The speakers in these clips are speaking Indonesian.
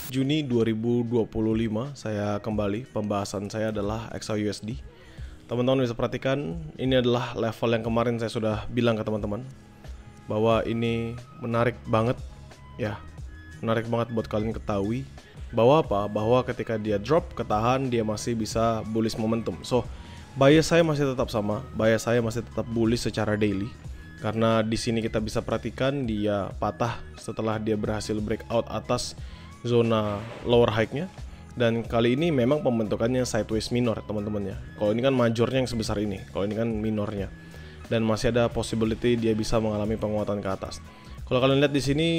Juni 2025 saya kembali. Pembahasan saya adalah XAUUSD. Teman-teman bisa perhatikan, ini adalah level yang kemarin saya sudah bilang ke teman-teman bahwa ini menarik banget ya. Menarik banget buat kalian ketahui bahwa apa? Bahwa ketika dia drop ketahan, dia masih bisa bullish momentum. So, bias saya masih tetap sama. Bias saya masih tetap bullish secara daily. Karena di sini kita bisa perhatikan dia patah setelah dia berhasil breakout atas zona lower high-nya, dan kali ini memang pembentukannya sideways minor teman-teman ya. Kalau ini kan majornya yang sebesar ini, kalau ini kan minornya, dan masih ada possibility dia bisa mengalami penguatan ke atas. Kalau kalian lihat di sini,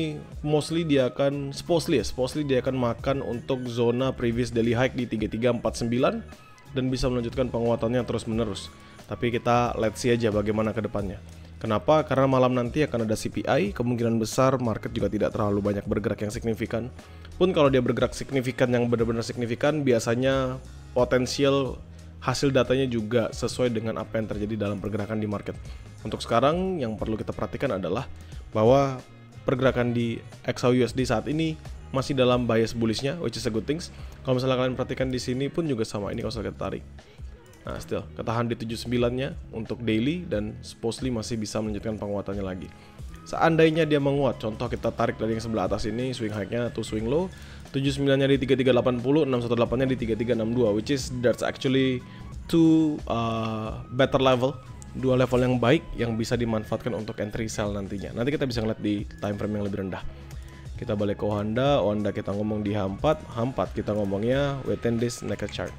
mostly dia akan supposedly dia akan makan untuk zona previous daily high di 3349 dan bisa melanjutkan penguatannya terus menerus. Tapi kita let's see aja bagaimana ke depannya. Kenapa? Karena malam nanti akan ada CPI, kemungkinan besar market juga tidak terlalu banyak bergerak yang signifikan. Pun kalau dia bergerak signifikan yang benar-benar signifikan, biasanya potensial hasil datanya juga sesuai dengan apa yang terjadi dalam pergerakan di market. Untuk sekarang yang perlu kita perhatikan adalah bahwa pergerakan di XAUUSD saat ini masih dalam bias bullishnya, which is a good things. Kalau misalnya kalian perhatikan di sini pun juga sama, ini kalau kita tarik. Nah, still ketahan di 79-nya untuk daily dan supposedly masih bisa melanjutkan penguatannya lagi. Seandainya dia menguat, contoh kita tarik dari yang sebelah atas ini, swing high-nya atau swing low, 79-nya di 3380, 618-nya di 3362, which is that's actually two better level, dua level yang baik yang bisa dimanfaatkan untuk entry sell nantinya. Nanti kita bisa ngeliat di time frame yang lebih rendah. Kita balik ke Honda kita ngomong di H4 kita ngomongnya within this naked chart.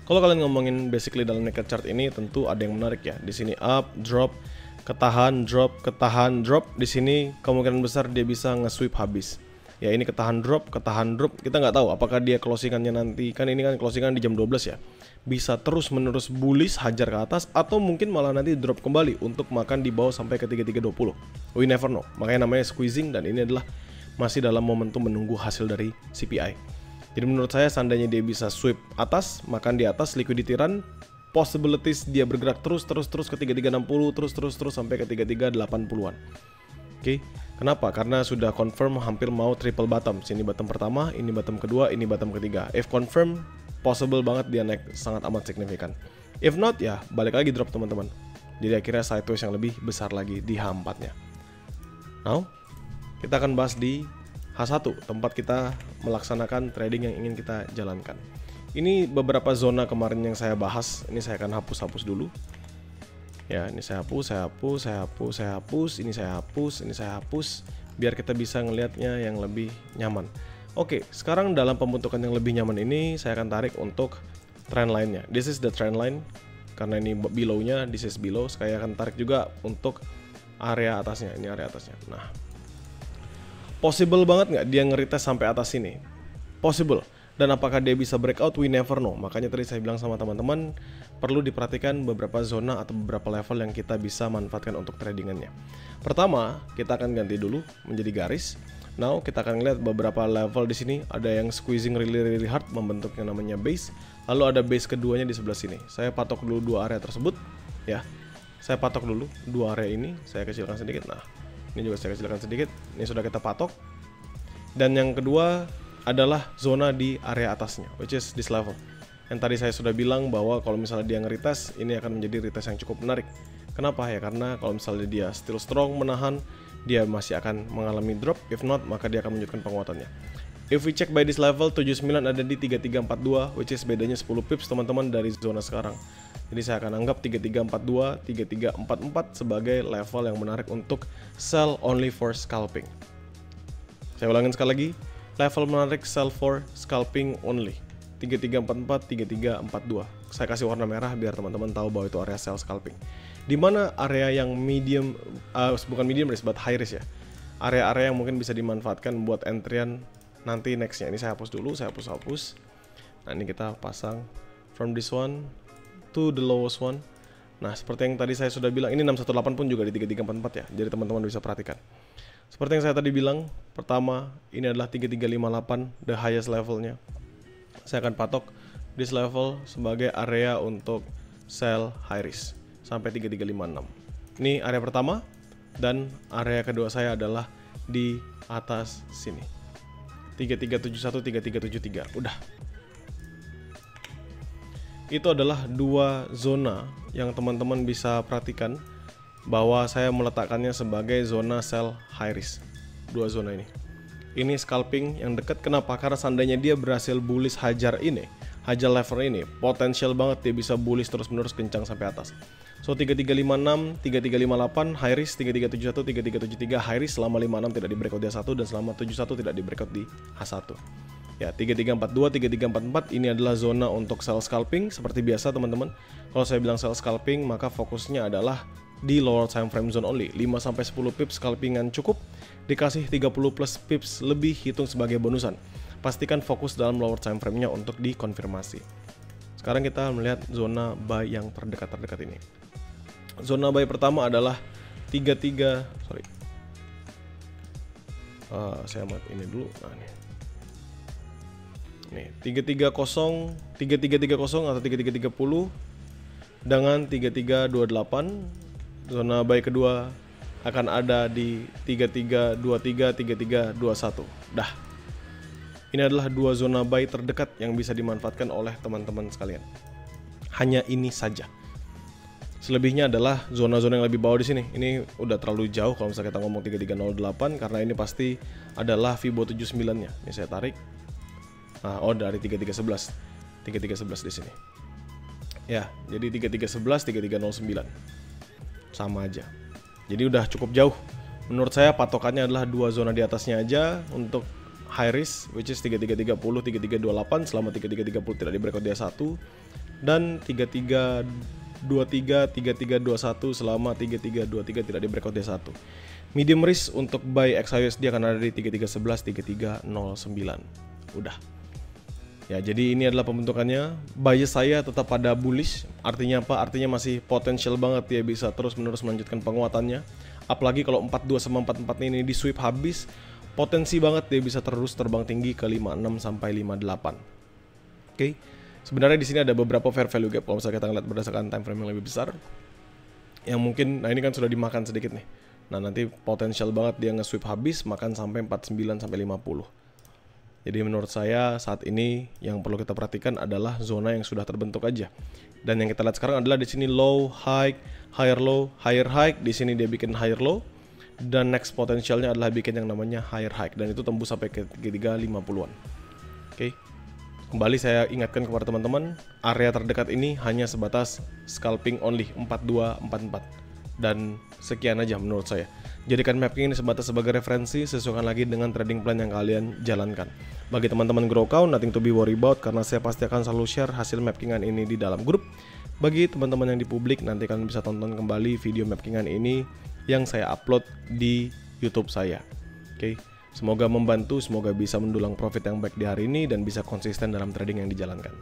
Kalau kalian ngomongin basically dalam naked chart ini tentu ada yang menarik ya. Di sini up, drop, ketahan, drop, ketahan, drop. Di sini kemungkinan besar dia bisa nge-sweep habis. Ya ini ketahan drop. Kita nggak tahu apakah dia closingannya nanti, kan ini kan closingan di jam 12 ya. Bisa terus menerus bullish hajar ke atas atau mungkin malah nanti drop kembali untuk makan di bawah sampai ke 3320. We never know. Makanya namanya squeezing dan ini adalah masih dalam momentum menunggu hasil dari CPI. Jadi menurut saya seandainya dia bisa sweep atas, makan di atas, liquidity run, possibilities dia bergerak terus ke 3360, terus sampai ke 3380-an. Oke. Kenapa? Karena sudah confirm hampir mau triple bottom. Sini bottom pertama, ini bottom kedua, ini bottom ketiga. If confirm, possible banget dia naik sangat amat signifikan. If not, ya balik lagi drop teman-teman. Jadi akhirnya sideways yang lebih besar lagi di H4-nya. Now, kita akan bahas di H1, tempat kita melaksanakan trading yang ingin kita jalankan. Ini beberapa zona kemarin yang saya bahas. Ini saya akan hapus dulu. Ya, ini saya hapus, ini saya hapus, biar kita bisa ngelihatnya yang lebih nyaman. Oke, sekarang dalam pembentukan yang lebih nyaman ini saya akan tarik untuk trend line-nya. This is the trend line. Karena ini below-nya, this is below. Saya akan tarik juga untuk area atasnya. Ini area atasnya. Nah, possible banget nggak dia nge-retest sampai atas sini? Possible. Dan apakah dia bisa breakout? We never know. Makanya tadi saya bilang sama teman-teman, perlu diperhatikan beberapa zona atau beberapa level yang kita bisa manfaatkan untuk tradingannya. Pertama, kita akan ganti dulu menjadi garis. Now, kita akan lihat beberapa level di sini. Ada yang squeezing really hard, membentuk yang namanya base. Lalu ada base keduanya di sebelah sini. Saya patok dulu dua area tersebut. Ya, saya patok dulu dua area ini. Saya kecilkan sedikit. Nah, ini juga saya kecilkan sedikit. Ini sudah kita patok. Dan yang kedua adalah zona di area atasnya, which is this level. Yang tadi saya sudah bilang bahwa kalau misalnya dia nge-retest, ini akan menjadi retest yang cukup menarik. Kenapa ya? Karena kalau misalnya dia still strong menahan, dia masih akan mengalami drop. If not, maka dia akan menunjukkan penguatannya. If we check by this level, 79 ada di 3342, which is bedanya 10 pips teman-teman dari zona sekarang. Jadi saya akan anggap 3342, 3344 sebagai level yang menarik untuk sell only for scalping. Saya ulangin sekali lagi, level menarik sell for scalping only. 3344, 3342. Saya kasih warna merah biar teman-teman tahu bahwa itu area sell scalping. Di mana area yang medium, bukan medium risk, but high risk ya. Area-area yang mungkin bisa dimanfaatkan buat entryan nanti nextnya. Ini saya hapus dulu, saya hapus. Nah ini kita pasang from this one to the lowest one. Nah seperti yang tadi saya sudah bilang, ini 618 pun juga di 3344 ya. Jadi teman-teman bisa perhatikan. Seperti yang saya tadi bilang, pertama ini adalah 3358, the highest levelnya. Saya akan patok this level sebagai area untuk sell high risk sampai 3356. Ini area pertama dan area kedua saya adalah di atas sini. 3371, 3373. Udah. Itu adalah dua zona yang teman-teman bisa perhatikan bahwa saya meletakkannya sebagai zona sell high risk. Dua zona ini. Ini scalping yang dekat. Kenapa? Karena seandainya dia berhasil bullish hajar ini, hajar lever ini, potensial banget dia bisa bullish terus-menerus kencang sampai atas. So 3356, 3358 high risk, 3371, 3373 high risk selama 56 tidak di breakout di H1 dan selama 71 tidak di breakout di H1. Ya, 3342, 3344 ini adalah zona untuk sell scalping. Seperti biasa teman-teman, kalau saya bilang sell scalping maka fokusnya adalah di lower time frame zone only. 5-10 pips scalpingan cukup, dikasih 30 plus pips lebih hitung sebagai bonusan. Pastikan fokus dalam lower time frame-nya untuk dikonfirmasi. Sekarang kita melihat zona buy yang terdekat ini. Zona buy pertama adalah 33, saya mau ini dulu. Nah, nih 3330, 3330 atau 3330 dengan 3328. Zona buy kedua akan ada di 3323, 3321. Dah. Ini adalah dua zona buy terdekat yang bisa dimanfaatkan oleh teman-teman sekalian. Hanya ini saja. Selebihnya adalah zona-zona yang lebih bawah di sini. Ini udah terlalu jauh kalau misalnya kita ngomong 3308 karena ini pasti adalah Fibo 79-nya. Ini saya tarik. Nah, dari 3311. 3311 di sini. Ya, jadi 3311, 3309. Sama aja. Jadi udah cukup jauh. Menurut saya patokannya adalah dua zona di atasnya aja untuk high risk, which is 3330, 3328 selama 3330 tidak di breakout di S1, dan 3323, 3321 selama 3323 tidak di breakout di S1. Medium risk untuk buy XAUSD akan ada di 3311, 3309. Udah. Ya, jadi ini adalah pembentukannya. Bias saya tetap pada bullish. Artinya apa? Artinya masih potensial banget dia bisa terus-menerus melanjutkan penguatannya. Apalagi kalau 42 sama 44 ini di sweep habis, potensi banget dia bisa terus terbang tinggi ke 56 sampai 58. Oke. Sebenarnya di sini ada beberapa fair value gap kalau misalnya kita ngeliat berdasarkan time frame yang lebih besar. Yang mungkin, nah ini kan sudah dimakan sedikit nih. Nah, nanti potensial banget dia nge-sweep habis, makan sampai 49 sampai 50. Jadi menurut saya saat ini yang perlu kita perhatikan adalah zona yang sudah terbentuk aja. Dan yang kita lihat sekarang adalah di sini low, high, higher low, higher high. Di sini dia bikin higher low. Dan next potensialnya adalah bikin yang namanya higher high. Dan itu tembus sampai ke 350-an. Oke. Kembali saya ingatkan kepada teman-teman, area terdekat ini hanya sebatas scalping only 4244. Dan sekian aja menurut saya. Jadikan mapping ini sebatas sebagai referensi, sesuaikan lagi dengan trading plan yang kalian jalankan. Bagi teman-teman grow account, nothing to be worry about karena saya pasti akan selalu share hasil mappingan ini di dalam grup. Bagi teman-teman yang di publik, nanti kalian bisa tonton kembali video mappingan ini yang saya upload di YouTube saya. Oke, semoga membantu, semoga bisa mendulang profit yang baik di hari ini dan bisa konsisten dalam trading yang dijalankan.